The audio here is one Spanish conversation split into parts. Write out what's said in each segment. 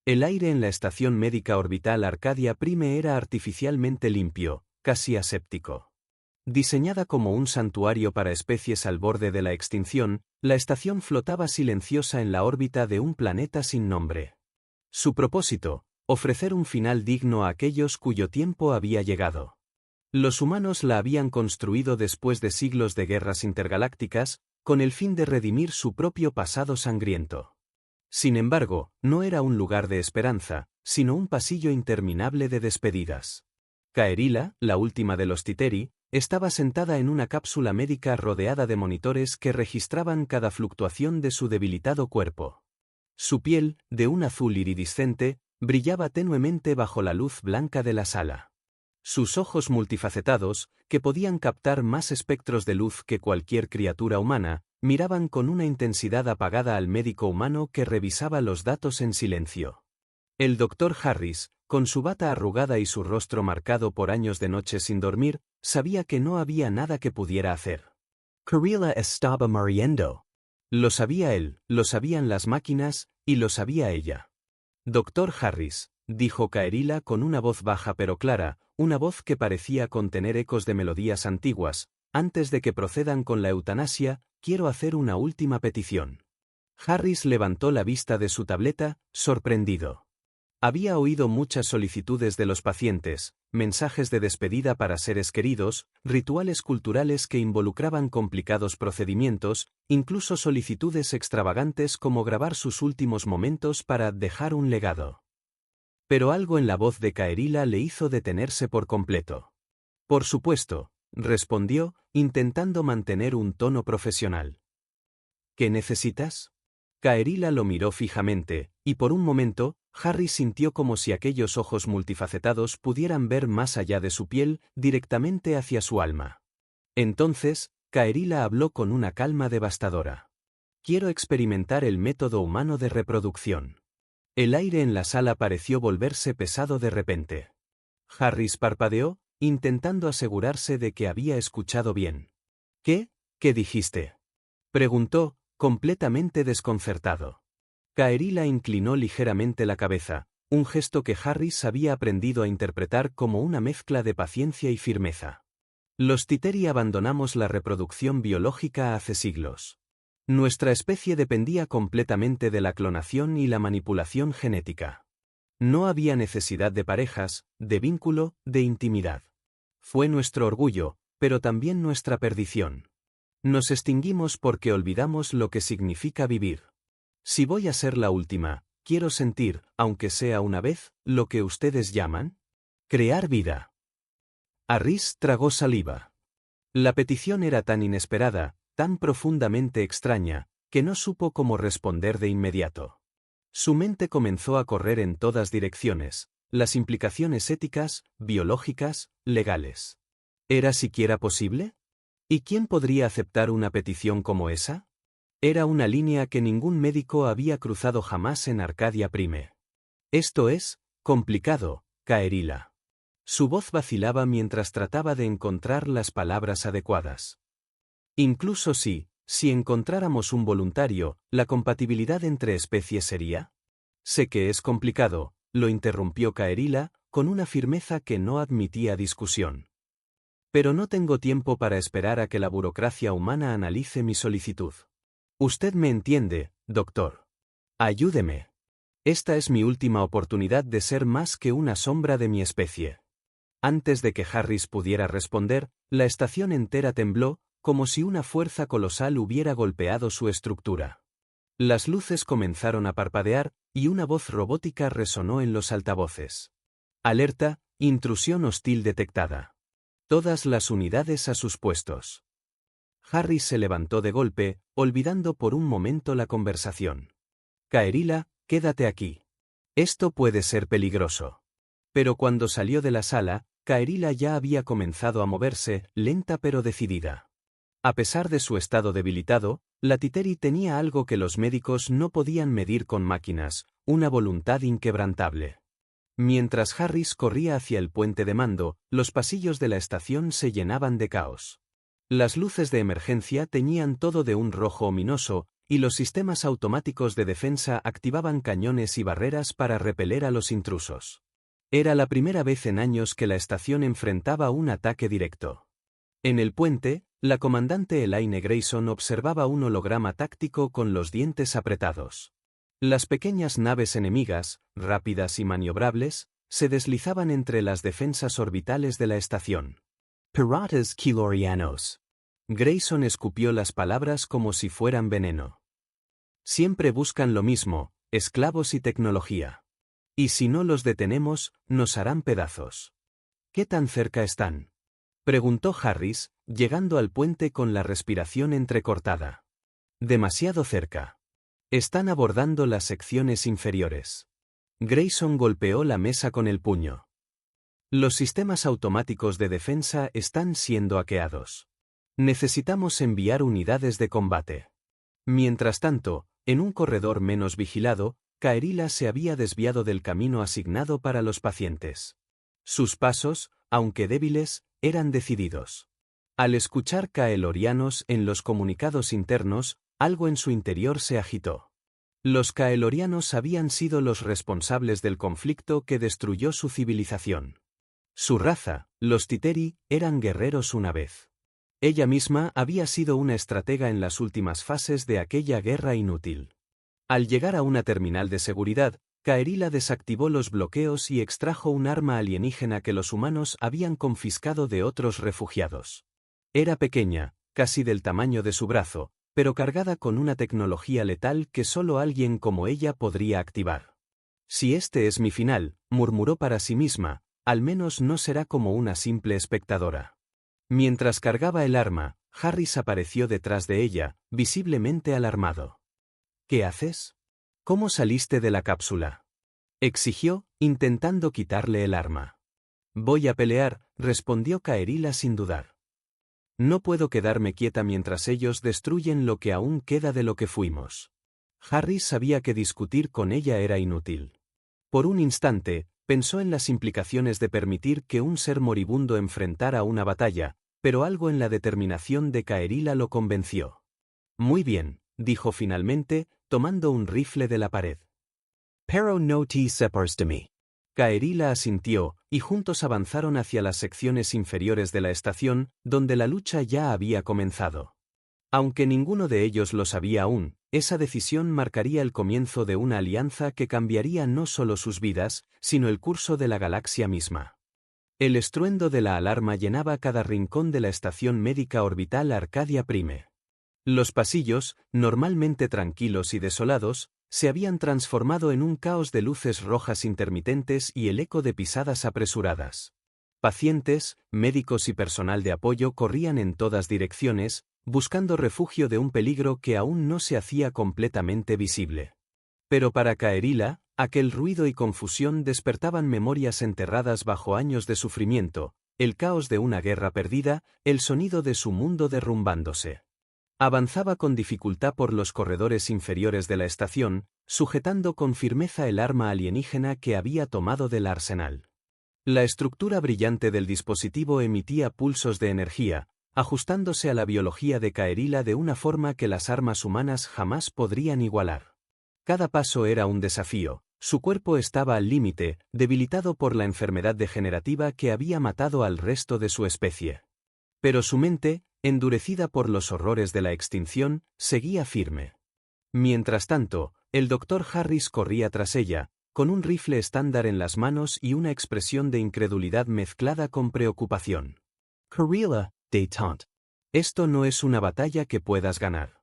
El aire en la estación médica orbital Arcadia Prime era artificialmente limpio, casi aséptico. Diseñada como un santuario para especies al borde de la extinción, la estación flotaba silenciosa en la órbita de un planeta sin nombre. Su propósito, ofrecer un final digno a aquellos cuyo tiempo había llegado. Los humanos la habían construido después de siglos de guerras intergalácticas, con el fin de redimir su propio pasado sangriento. Sin embargo, no era un lugar de esperanza, sino un pasillo interminable de despedidas. Kaerila, la última de los Titeri, estaba sentada en una cápsula médica rodeada de monitores que registraban cada fluctuación de su debilitado cuerpo. Su piel, de un azul iridiscente, brillaba tenuemente bajo la luz blanca de la sala. Sus ojos multifacetados, que podían captar más espectros de luz que cualquier criatura humana, miraban con una intensidad apagada al médico humano que revisaba los datos en silencio. El doctor Harris, con su bata arrugada y su rostro marcado por años de noches sin dormir, sabía que no había nada que pudiera hacer. Kaerila estaba muriendo. Lo sabía él, lo sabían las máquinas, y lo sabía ella. Doctor Harris, dijo Kaerila con una voz baja pero clara, una voz que parecía contener ecos de melodías antiguas, antes de que procedan con la eutanasia, quiero hacer una última petición. Harris levantó la vista de su tableta, sorprendido. Había oído muchas solicitudes de los pacientes, mensajes de despedida para seres queridos, rituales culturales que involucraban complicados procedimientos, incluso solicitudes extravagantes como grabar sus últimos momentos para dejar un legado. Pero algo en la voz de Kaerila le hizo detenerse por completo. Por supuesto, respondió, intentando mantener un tono profesional. ¿Qué necesitas? Kaerila lo miró fijamente, y por un momento, Harris sintió como si aquellos ojos multifacetados pudieran ver más allá de su piel, directamente hacia su alma. Entonces, Kaerila habló con una calma devastadora. Quiero experimentar el método humano de reproducción. El aire en la sala pareció volverse pesado de repente. Harris parpadeó, intentando asegurarse de que había escuchado bien. ¿Qué? ¿Qué dijiste? Preguntó, completamente desconcertado. Kaerila inclinó ligeramente la cabeza, un gesto que Harris había aprendido a interpretar como una mezcla de paciencia y firmeza. Los Titeri abandonamos la reproducción biológica hace siglos. Nuestra especie dependía completamente de la clonación y la manipulación genética. No había necesidad de parejas, de vínculo, de intimidad. Fue nuestro orgullo, pero también nuestra perdición. Nos extinguimos porque olvidamos lo que significa vivir. Si voy a ser la última, quiero sentir, aunque sea una vez, lo que ustedes llaman crear vida. Harris tragó saliva. La petición era tan inesperada, tan profundamente extraña, que no supo cómo responder de inmediato. Su mente comenzó a correr en todas direcciones, las implicaciones éticas, biológicas, legales. ¿Era siquiera posible? ¿Y quién podría aceptar una petición como esa? Era una línea que ningún médico había cruzado jamás en Arcadia Prime. Esto es complicado, Kaerila. Su voz vacilaba mientras trataba de encontrar las palabras adecuadas. Incluso si encontráramos un voluntario, ¿la compatibilidad entre especies sería? Sé que es complicado, lo interrumpió Kaerila, con una firmeza que no admitía discusión. Pero no tengo tiempo para esperar a que la burocracia humana analice mi solicitud. Usted me entiende, doctor. Ayúdeme. Esta es mi última oportunidad de ser más que una sombra de mi especie. Antes de que Harris pudiera responder, la estación entera tembló, como si una fuerza colosal hubiera golpeado su estructura. Las luces comenzaron a parpadear, y una voz robótica resonó en los altavoces. Alerta, intrusión hostil detectada. Todas las unidades a sus puestos. Harris se levantó de golpe, olvidando por un momento la conversación. Kaerila, quédate aquí. Esto puede ser peligroso. Pero cuando salió de la sala, Kaerila ya había comenzado a moverse, lenta pero decidida. A pesar de su estado debilitado, la Titeri tenía algo que los médicos no podían medir con máquinas, una voluntad inquebrantable. Mientras Harris corría hacia el puente de mando, los pasillos de la estación se llenaban de caos. Las luces de emergencia teñían todo de un rojo ominoso, y los sistemas automáticos de defensa activaban cañones y barreras para repeler a los intrusos. Era la primera vez en años que la estación enfrentaba un ataque directo. En el puente, la comandante Elaine Grayson observaba un holograma táctico con los dientes apretados. Las pequeñas naves enemigas, rápidas y maniobrables, se deslizaban entre las defensas orbitales de la estación. Piratas Kilorianos. Grayson escupió las palabras como si fueran veneno. Siempre buscan lo mismo, esclavos y tecnología. Y si no los detenemos, nos harán pedazos. ¿Qué tan cerca están?, preguntó Harris, llegando al puente con la respiración entrecortada. Demasiado cerca. Están abordando las secciones inferiores. Grayson golpeó la mesa con el puño. Los sistemas automáticos de defensa están siendo hackeados. Necesitamos enviar unidades de combate. Mientras tanto, en un corredor menos vigilado, Kaerila se había desviado del camino asignado para los pacientes. Sus pasos, aunque débiles, eran decididos. Al escuchar Kaelorianos en los comunicados internos, algo en su interior se agitó. Los Kaelorianos habían sido los responsables del conflicto que destruyó su civilización. Su raza, los Titeri, eran guerreros una vez. Ella misma había sido una estratega en las últimas fases de aquella guerra inútil. Al llegar a una terminal de seguridad, Kaerila desactivó los bloqueos y extrajo un arma alienígena que los humanos habían confiscado de otros refugiados. Era pequeña, casi del tamaño de su brazo, pero cargada con una tecnología letal que solo alguien como ella podría activar. Si este es mi final, murmuró para sí misma, al menos no será como una simple espectadora. Mientras cargaba el arma, Harris apareció detrás de ella, visiblemente alarmado. ¿Qué haces? ¿Cómo saliste de la cápsula?, exigió, intentando quitarle el arma. Voy a pelear, respondió Kaerila sin dudar. No puedo quedarme quieta mientras ellos destruyen lo que aún queda de lo que fuimos. Harris sabía que discutir con ella era inútil. Por un instante, pensó en las implicaciones de permitir que un ser moribundo enfrentara una batalla, pero algo en la determinación de Kaerila lo convenció. Muy bien, dijo finalmente, tomando un rifle de la pared. Pero no te separes de mí. Kaerila asintió, y juntos avanzaron hacia las secciones inferiores de la estación, donde la lucha ya había comenzado. Aunque ninguno de ellos lo sabía aún, esa decisión marcaría el comienzo de una alianza que cambiaría no solo sus vidas, sino el curso de la galaxia misma. El estruendo de la alarma llenaba cada rincón de la estación médica orbital Arcadia Prime. Los pasillos, normalmente tranquilos y desolados, se habían transformado en un caos de luces rojas intermitentes y el eco de pisadas apresuradas. Pacientes, médicos y personal de apoyo corrían en todas direcciones, buscando refugio de un peligro que aún no se hacía completamente visible. Pero para Kaerila, aquel ruido y confusión despertaban memorias enterradas bajo años de sufrimiento, el caos de una guerra perdida, el sonido de su mundo derrumbándose. Avanzaba con dificultad por los corredores inferiores de la estación, sujetando con firmeza el arma alienígena que había tomado del arsenal. La estructura brillante del dispositivo emitía pulsos de energía, ajustándose a la biología de Kaerila de una forma que las armas humanas jamás podrían igualar. Cada paso era un desafío, su cuerpo estaba al límite, debilitado por la enfermedad degenerativa que había matado al resto de su especie. Pero su mente, endurecida por los horrores de la extinción, seguía firme. Mientras tanto, el Dr. Harris corría tras ella, con un rifle estándar en las manos y una expresión de incredulidad mezclada con preocupación. Kaerila, détente. Esto no es una batalla que puedas ganar.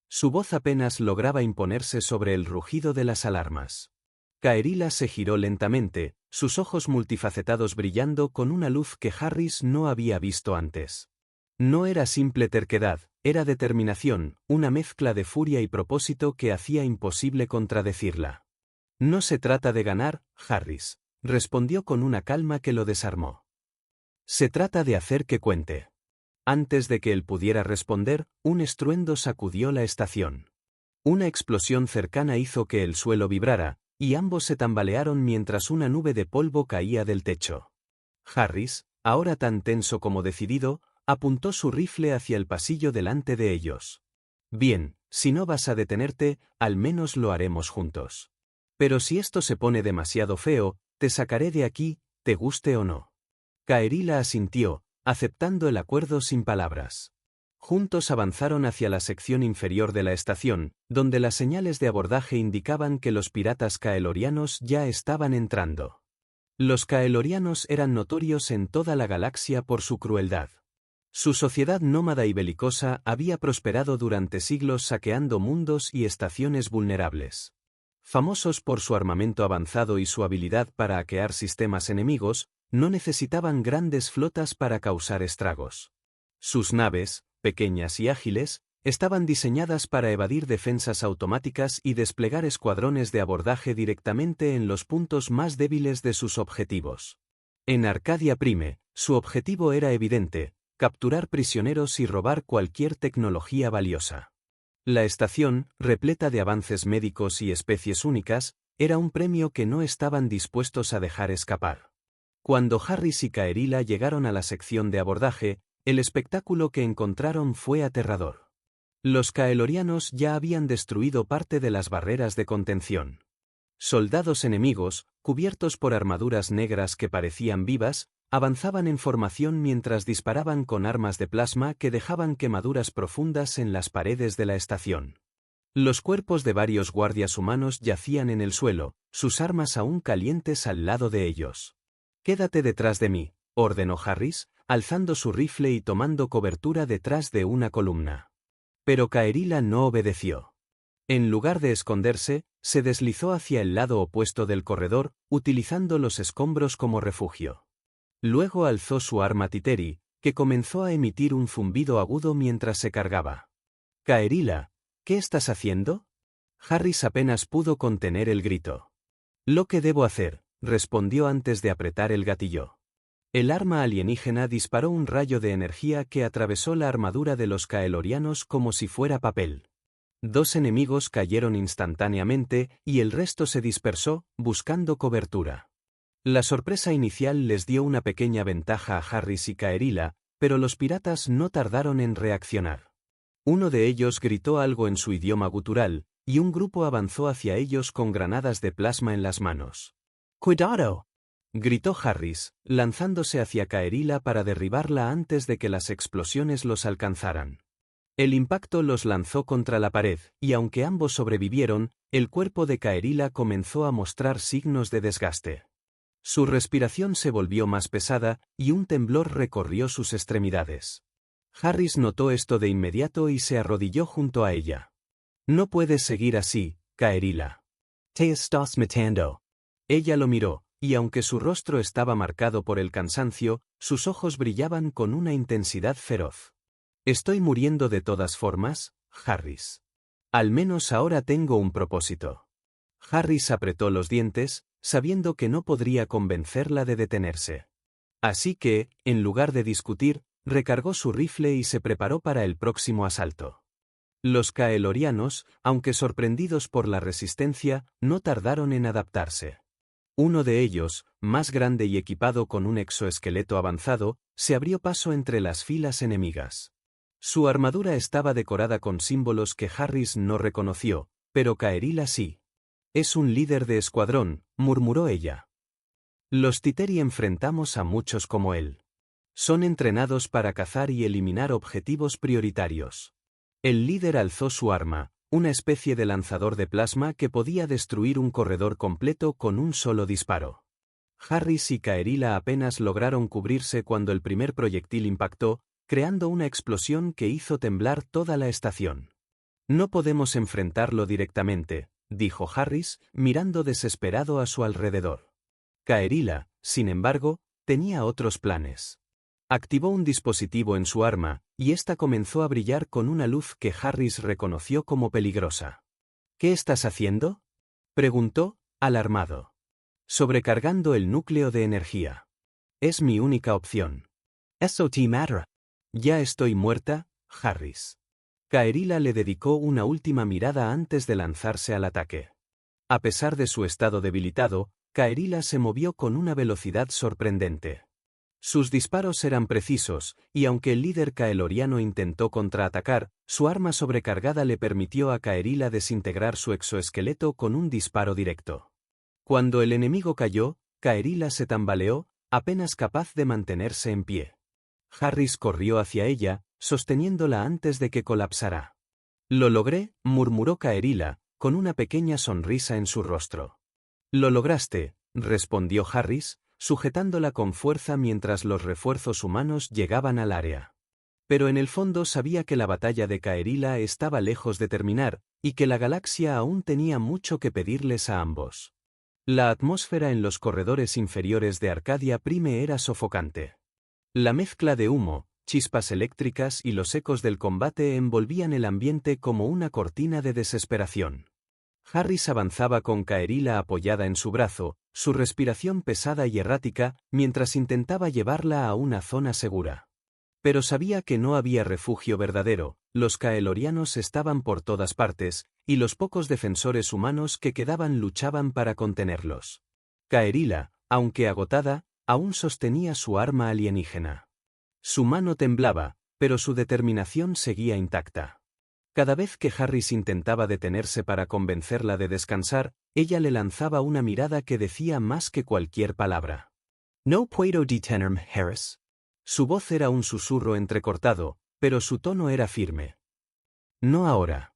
Su voz apenas lograba imponerse sobre el rugido de las alarmas. Kaerila se giró lentamente, sus ojos multifacetados brillando con una luz que Harris no había visto antes. No era simple terquedad, era determinación, una mezcla de furia y propósito que hacía imposible contradecirla. No se trata de ganar, Harris, respondió con una calma que lo desarmó. Se trata de hacer que cuente. Antes de que él pudiera responder, un estruendo sacudió la estación. Una explosión cercana hizo que el suelo vibrara, y ambos se tambalearon mientras una nube de polvo caía del techo. Harris, ahora tan tenso como decidido, apuntó su rifle hacia el pasillo delante de ellos. Bien, si no vas a detenerte, al menos lo haremos juntos. Pero si esto se pone demasiado feo, te sacaré de aquí, te guste o no. Kaerila asintió, aceptando el acuerdo sin palabras. Juntos avanzaron hacia la sección inferior de la estación, donde las señales de abordaje indicaban que los piratas caelorianos ya estaban entrando. Los caelorianos eran notorios en toda la galaxia por su crueldad. Su sociedad nómada y belicosa había prosperado durante siglos saqueando mundos y estaciones vulnerables. Famosos por su armamento avanzado y su habilidad para hackear sistemas enemigos, no necesitaban grandes flotas para causar estragos. Sus naves, pequeñas y ágiles, estaban diseñadas para evadir defensas automáticas y desplegar escuadrones de abordaje directamente en los puntos más débiles de sus objetivos. En Arcadia Prime, su objetivo era evidente: capturar prisioneros y robar cualquier tecnología valiosa. La estación, repleta de avances médicos y especies únicas, era un premio que no estaban dispuestos a dejar escapar. Cuando Harris y Kaerila llegaron a la sección de abordaje, el espectáculo que encontraron fue aterrador. Los caelorianos ya habían destruido parte de las barreras de contención. Soldados enemigos, cubiertos por armaduras negras que parecían vivas, avanzaban en formación mientras disparaban con armas de plasma que dejaban quemaduras profundas en las paredes de la estación. Los cuerpos de varios guardias humanos yacían en el suelo, sus armas aún calientes al lado de ellos. «Quédate detrás de mí», ordenó Harris, alzando su rifle y tomando cobertura detrás de una columna. Pero Kaerila no obedeció. En lugar de esconderse, se deslizó hacia el lado opuesto del corredor, utilizando los escombros como refugio. Luego alzó su arma Titeri, que comenzó a emitir un zumbido agudo mientras se cargaba. «Kaerila, ¿qué estás haciendo?» Harris apenas pudo contener el grito. «Lo que debo hacer», respondió antes de apretar el gatillo. El arma alienígena disparó un rayo de energía que atravesó la armadura de los caelorianos como si fuera papel. 2 enemigos cayeron instantáneamente y el resto se dispersó, buscando cobertura. La sorpresa inicial les dio una pequeña ventaja a Harris y Kaerila, pero los piratas no tardaron en reaccionar. Uno de ellos gritó algo en su idioma gutural, y un grupo avanzó hacia ellos con granadas de plasma en las manos. «¡Cuidado!», gritó Harris, lanzándose hacia Kaerila para derribarla antes de que las explosiones los alcanzaran. El impacto los lanzó contra la pared, y aunque ambos sobrevivieron, el cuerpo de Kaerila comenzó a mostrar signos de desgaste. Su respiración se volvió más pesada, y un temblor recorrió sus extremidades. Harris notó esto de inmediato y se arrodilló junto a ella. «No puedes seguir así, Kaerila. Te estás matando». Ella lo miró, y aunque su rostro estaba marcado por el cansancio, sus ojos brillaban con una intensidad feroz. «¿Estoy muriendo de todas formas, Harris? Al menos ahora tengo un propósito». Harris apretó los dientes, sabiendo que no podría convencerla de detenerse. Así que, en lugar de discutir, recargó su rifle y se preparó para el próximo asalto. Los caelorianos, aunque sorprendidos por la resistencia, no tardaron en adaptarse. Uno de ellos, más grande y equipado con un exoesqueleto avanzado, se abrió paso entre las filas enemigas. Su armadura estaba decorada con símbolos que Harris no reconoció, pero Kaerila sí. «Es un líder de escuadrón», murmuró ella. «Los Titeri enfrentamos a muchos como él. Son entrenados para cazar y eliminar objetivos prioritarios». El líder alzó su arma, una especie de lanzador de plasma que podía destruir un corredor completo con un solo disparo. Harris y Kaerila apenas lograron cubrirse cuando el primer proyectil impactó, creando una explosión que hizo temblar toda la estación. «No podemos enfrentarlo directamente», dijo Harris, mirando desesperado a su alrededor. Kaerila, sin embargo, tenía otros planes. Activó un dispositivo en su arma, y ésta comenzó a brillar con una luz que Harris reconoció como peligrosa. «¿Qué estás haciendo?», preguntó, alarmado. «Sobrecargando el núcleo de energía. Es mi única opción». «Eso te mata». «Ya estoy muerta, Harris». Kaerila le dedicó una última mirada antes de lanzarse al ataque. A pesar de su estado debilitado, Kaerila se movió con una velocidad sorprendente. Sus disparos eran precisos, y aunque el líder caeloriano intentó contraatacar, su arma sobrecargada le permitió a Kaerila desintegrar su exoesqueleto con un disparo directo. Cuando el enemigo cayó, Kaerila se tambaleó, apenas capaz de mantenerse en pie. Harris corrió hacia ella, sosteniéndola antes de que colapsara. «Lo logré», murmuró Kaerila, con una pequeña sonrisa en su rostro. «Lo lograste», respondió Harris, sujetándola con fuerza mientras los refuerzos humanos llegaban al área. Pero en el fondo sabía que la batalla de Kaerila estaba lejos de terminar, y que la galaxia aún tenía mucho que pedirles a ambos. La atmósfera en los corredores inferiores de Arcadia Prime era sofocante. La mezcla de humo, chispas eléctricas y los ecos del combate envolvían el ambiente como una cortina de desesperación. Harris avanzaba con Kaerila apoyada en su brazo, su respiración pesada y errática, mientras intentaba llevarla a una zona segura. Pero sabía que no había refugio verdadero, los caelorianos estaban por todas partes, y los pocos defensores humanos que quedaban luchaban para contenerlos. Kaerila, aunque agotada, aún sostenía su arma alienígena. Su mano temblaba, pero su determinación seguía intacta. Cada vez que Harris intentaba detenerse para convencerla de descansar, ella le lanzaba una mirada que decía más que cualquier palabra. «No puedo detenerme, Harris». Su voz era un susurro entrecortado, pero su tono era firme. «No ahora.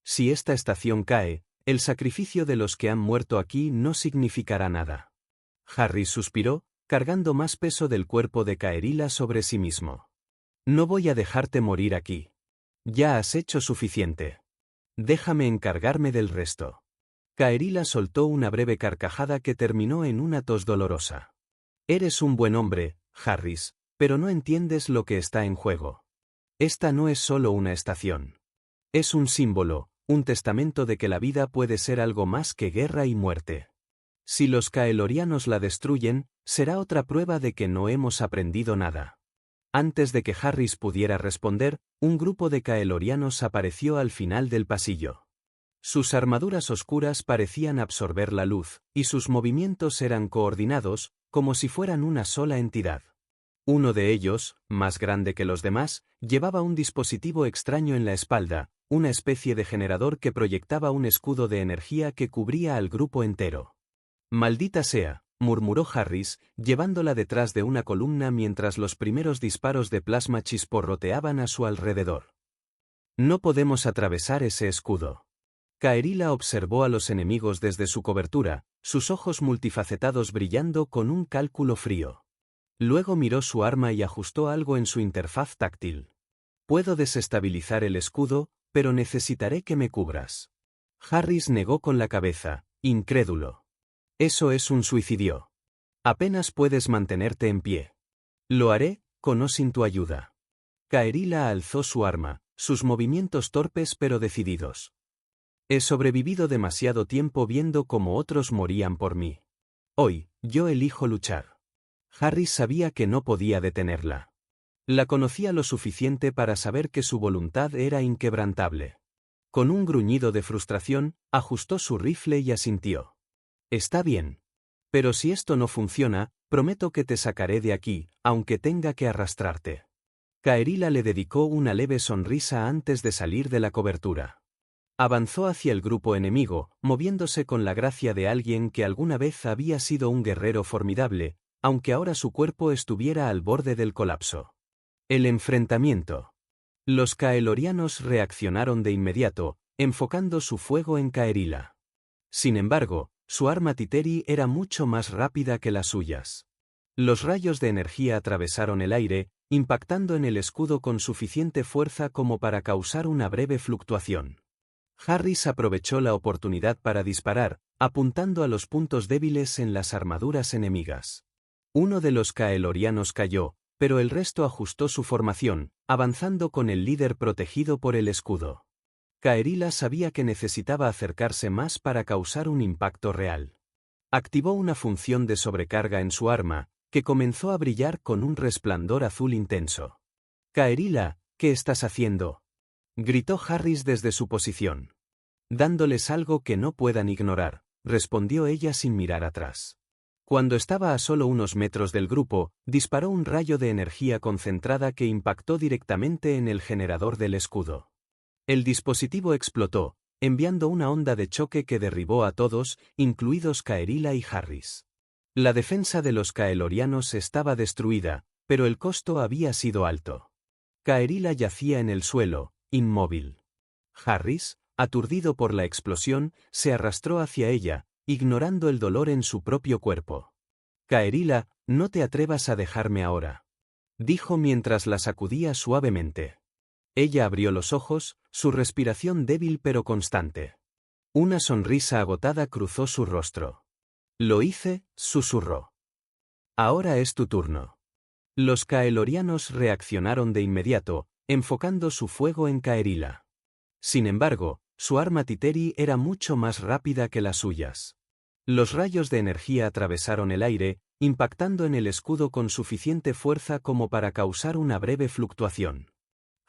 Si esta estación cae, el sacrificio de los que han muerto aquí no significará nada». Harris suspiró, cargando más peso del cuerpo de Kaerila sobre sí mismo. «No voy a dejarte morir aquí. Ya has hecho suficiente. Déjame encargarme del resto». Kaerila soltó una breve carcajada que terminó en una tos dolorosa. «Eres un buen hombre, Harris, pero no entiendes lo que está en juego. Esta no es solo una estación. Es un símbolo, un testamento de que la vida puede ser algo más que guerra y muerte. Si los caelorianos la destruyen, será otra prueba de que no hemos aprendido nada». Antes de que Harris pudiera responder, un grupo de caelorianos apareció al final del pasillo. Sus armaduras oscuras parecían absorber la luz, y sus movimientos eran coordinados, como si fueran una sola entidad. Uno de ellos, más grande que los demás, llevaba un dispositivo extraño en la espalda, una especie de generador que proyectaba un escudo de energía que cubría al grupo entero. «Maldita sea», murmuró Harris, llevándola detrás de una columna mientras los primeros disparos de plasma chisporroteaban a su alrededor. «No podemos atravesar ese escudo». Kaerila observó a los enemigos desde su cobertura, sus ojos multifacetados brillando con un cálculo frío. Luego miró su arma y ajustó algo en su interfaz táctil. «Puedo desestabilizar el escudo, pero necesitaré que me cubras». Harris negó con la cabeza, incrédulo. «Eso es un suicidio. Apenas puedes mantenerte en pie». «Lo haré, con o sin tu ayuda». Kaerila alzó su arma, sus movimientos torpes pero decididos. «He sobrevivido demasiado tiempo viendo cómo otros morían por mí. Hoy, yo elijo luchar». Harris sabía que no podía detenerla. La conocía lo suficiente para saber que su voluntad era inquebrantable. Con un gruñido de frustración, ajustó su rifle y asintió. «Está bien. Pero si esto no funciona, prometo que te sacaré de aquí, aunque tenga que arrastrarte». Kaerila le dedicó una leve sonrisa antes de salir de la cobertura. Avanzó hacia el grupo enemigo, moviéndose con la gracia de alguien que alguna vez había sido un guerrero formidable, aunque ahora su cuerpo estuviera al borde del colapso. El enfrentamiento. Los caelorianos reaccionaron de inmediato, enfocando su fuego en Kaerila. Sin embargo, su arma Titeri era mucho más rápida que las suyas. Los rayos de energía atravesaron el aire, impactando en el escudo con suficiente fuerza como para causar una breve fluctuación. Harris aprovechó la oportunidad para disparar, apuntando a los puntos débiles en las armaduras enemigas. Uno de los caelorianos cayó, pero el resto ajustó su formación, avanzando con el líder protegido por el escudo. Kaerila sabía que necesitaba acercarse más para causar un impacto real. Activó una función de sobrecarga en su arma, que comenzó a brillar con un resplandor azul intenso. «Kaerila, ¿qué estás haciendo?», gritó Harris desde su posición. «Dándoles algo que no puedan ignorar», respondió ella sin mirar atrás. Cuando estaba a solo unos metros del grupo, disparó un rayo de energía concentrada que impactó directamente en el generador del escudo. El dispositivo explotó, enviando una onda de choque que derribó a todos, incluidos Kaerila y Harris. La defensa de los Kaelorianos estaba destruida, pero el costo había sido alto. Kaerila yacía en el suelo, inmóvil. Harris, aturdido por la explosión, se arrastró hacia ella, ignorando el dolor en su propio cuerpo. Kaerila, no te atrevas a dejarme ahora, dijo mientras la sacudía suavemente. Ella abrió los ojos, su respiración débil pero constante. Una sonrisa agotada cruzó su rostro. Lo hice, susurró. Ahora es tu turno. Los Kaelorianos reaccionaron de inmediato, enfocando su fuego en Kaerila. Sin embargo, su arma Titeri era mucho más rápida que las suyas. Los rayos de energía atravesaron el aire, impactando en el escudo con suficiente fuerza como para causar una breve fluctuación.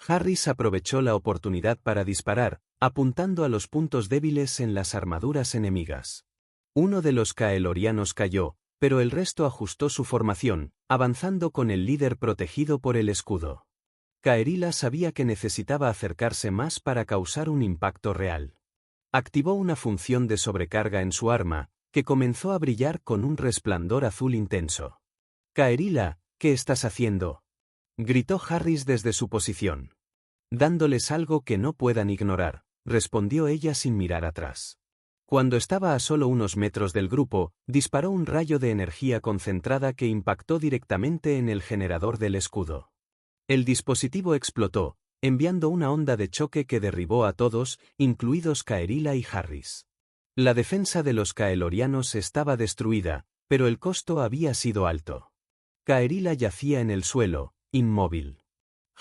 Harris aprovechó la oportunidad para disparar, apuntando a los puntos débiles en las armaduras enemigas. Uno de los Kaelorianos cayó, pero el resto ajustó su formación, avanzando con el líder protegido por el escudo. Kaerila sabía que necesitaba acercarse más para causar un impacto real. Activó una función de sobrecarga en su arma, que comenzó a brillar con un resplandor azul intenso. Kaerila, ¿qué estás haciendo?, gritó Harris desde su posición. Dándoles algo que no puedan ignorar, respondió ella sin mirar atrás. Cuando estaba a solo unos metros del grupo, disparó un rayo de energía concentrada que impactó directamente en el generador del escudo. El dispositivo explotó, enviando una onda de choque que derribó a todos, incluidos Kaerila y Harris. La defensa de los Kaelorianos estaba destruida, pero el costo había sido alto. Kaerila yacía en el suelo, inmóvil.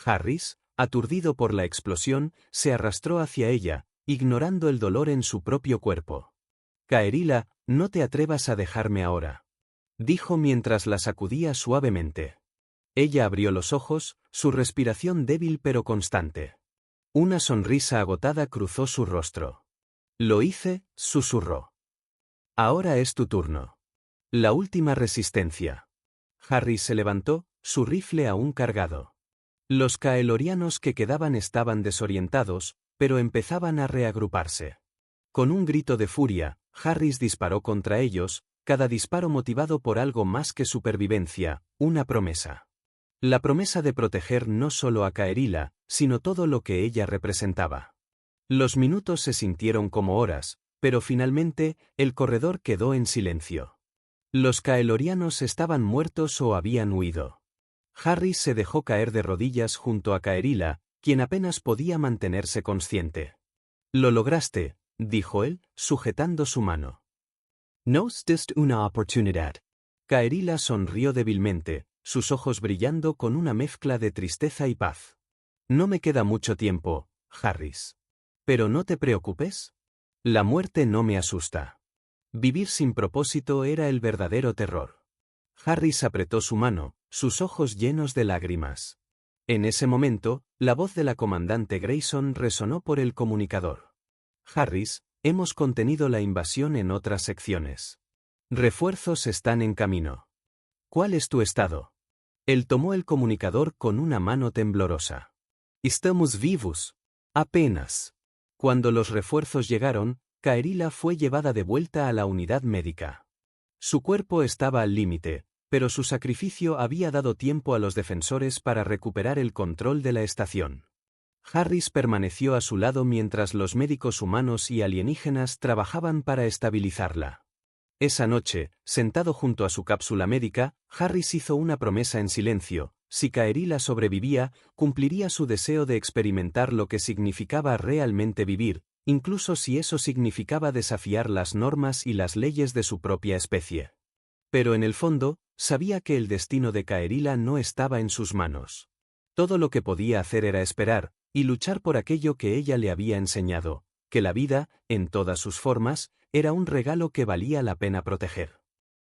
Harris, aturdido por la explosión, se arrastró hacia ella, ignorando el dolor en su propio cuerpo. Kaerila, no te atrevas a dejarme ahora, dijo mientras la sacudía suavemente. Ella abrió los ojos, su respiración débil pero constante. Una sonrisa agotada cruzó su rostro. Lo hice, susurró. Ahora es tu turno. La última resistencia. Harris se levantó, su rifle aún cargado. Los Kaelorianos que quedaban estaban desorientados, pero empezaban a reagruparse. Con un grito de furia, Harris disparó contra ellos, cada disparo motivado por algo más que supervivencia, una promesa. La promesa de proteger no solo a Kaerila, sino todo lo que ella representaba. Los minutos se sintieron como horas, pero finalmente, el corredor quedó en silencio. Los Kaelorianos estaban muertos o habían huido. Harris se dejó caer de rodillas junto a Kaerila, quien apenas podía mantenerse consciente. Lo lograste, dijo él, sujetando su mano. Nos diste una oportunidad. Kaerila sonrió débilmente, sus ojos brillando con una mezcla de tristeza y paz. No me queda mucho tiempo, Harris. Pero no te preocupes. La muerte no me asusta. Vivir sin propósito era el verdadero terror. Harris apretó su mano, sus ojos llenos de lágrimas. En ese momento, la voz de la comandante Grayson resonó por el comunicador. Harris, hemos contenido la invasión en otras secciones. Refuerzos están en camino. ¿Cuál es tu estado? Él tomó el comunicador con una mano temblorosa. Estamos vivos. Apenas. Cuando los refuerzos llegaron, Kaerila fue llevada de vuelta a la unidad médica. Su cuerpo estaba al límite, pero su sacrificio había dado tiempo a los defensores para recuperar el control de la estación. Harris permaneció a su lado mientras los médicos humanos y alienígenas trabajaban para estabilizarla. Esa noche, sentado junto a su cápsula médica, Harris hizo una promesa en silencio: si Kaerila sobrevivía, cumpliría su deseo de experimentar lo que significaba realmente vivir, incluso si eso significaba desafiar las normas y las leyes de su propia especie. Pero en el fondo, sabía que el destino de Kaerila no estaba en sus manos. Todo lo que podía hacer era esperar, y luchar por aquello que ella le había enseñado, que la vida, en todas sus formas, era un regalo que valía la pena proteger.